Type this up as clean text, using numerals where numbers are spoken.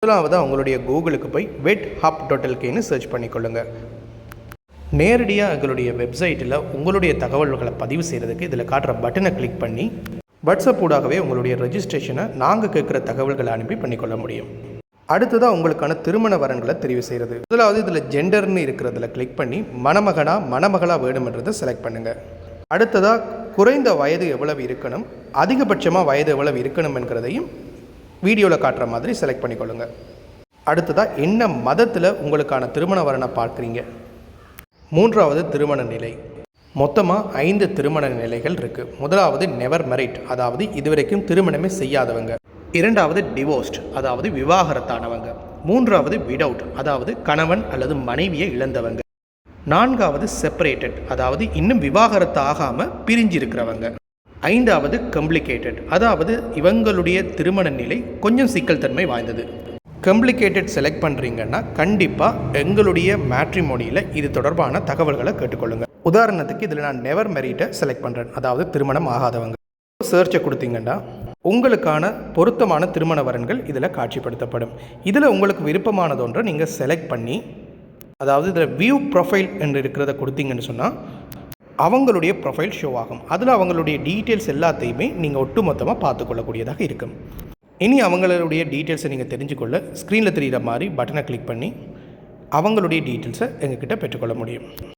முதலாவதாக உங்களுடைய கூகுளுக்கு போய் wethub.lkன்னு சர்ச் பண்ணிக்கொள்ளுங்க. நேரடியாக எங்களுடைய வெப்சைட்டில் உங்களுடைய தகவல்களை பதிவு செய்கிறதுக்கு இதில் காட்டுற பட்டனை கிளிக் பண்ணி வாட்ஸ்அப் ஊடாகவே உங்களுடைய ரெஜிஸ்ட்ரேஷனை நாங்கள் கேட்குற தகவல்களை அனுப்பி பண்ணிக்கொள்ள முடியும். அடுத்ததாக உங்களுக்கான திருமண வரன்களை தெரிவு செய்கிறது. முதலாவது இதில் ஜெண்டர்னு இருக்கிறதுல கிளிக் பண்ணி மணமகளாக வேணுமென்றதை செலக்ட் பண்ணுங்கள். அடுத்ததாக குறைந்த வயது எவ்வளவு இருக்கணும், அதிகபட்சமாக வயது எவ்வளவு இருக்கணும் என்கிறதையும் வீடியோவில் காட்டுற மாதிரி செலக்ட் பண்ணிக்கொள்ளுங்கள். அடுத்ததாக என்ன மதத்தில் உங்களுக்கான திருமண வரனை பார்க்குறீங்க. மூன்றாவது திருமண நிலை. மொத்தமாக 5 திருமண நிலைகள் இருக்குது. முதலாவது நெவர் மேரிட், அதாவது இதுவரைக்கும் திருமணமே செய்யாதவங்க. இரண்டாவது டிவோர்ஸ்ட், அதாவது விவாகரத்தானவங்க. மூன்றாவது விடவுட், அதாவது கணவன் அல்லது மனைவியை இழந்தவங்க. நான்காவது செப்பரேட்டட், அதாவது இன்னும் விவாகரத்து ஆகாமல் பிரிஞ்சிருக்கிறவங்க. ஐந்தாவது கம்ப்ளிகேட்டட், அதாவது இவங்களுடைய திருமண நிலை கொஞ்சம் சிக்கல் தன்மை வாய்ந்தது. கம்ப்ளிகேட்டட் செலக்ட் பண்ணுறீங்கன்னா கண்டிப்பாக எங்களுடைய மேட்ரிமோனியில் இது தொடர்பான தகவல்களை கேட்டுக்கொள்ளுங்கள். உதாரணத்துக்கு இதில் நான் நெவர் மேரிட்டை செலக்ட் பண்ணுறேன், அதாவது திருமணம் ஆகாதவங்க. சர்ச்சை கொடுத்தீங்கன்னா உங்களுக்கான பொருத்தமான திருமண வரன்கள் இதில் காட்சிப்படுத்தப்படும். இதில் உங்களுக்கு விருப்பமானது ஒன்றை நீங்கள் செலக்ட் பண்ணி, அதாவது இதில் வியூ ப்ரொஃபைல் என்று இருக்கிறத கொடுத்தீங்கன்னு சொன்னால் அவங்களுடைய ப்ரொஃபைல் ஷோ ஆகும். அதில் அவங்களுடைய டீட்டெயில்ஸ் எல்லாத்தையுமே நீங்கள் ஒட்டுமொத்தமாக பார்த்துக்கொள்ளக்கூடியதாக இருக்கும். இனி அவங்களுடைய டீட்டெயில்ஸை நீங்கள் தெரிஞ்சுக்கொள்ள ஸ்க்ரீனில் தெரிகிற மாதிரி பட்டனை கிளிக் பண்ணி அவங்களுடைய டீட்டெயில்ஸை எங்ககிட்ட பெற்றுக்கொள்ள முடியும்.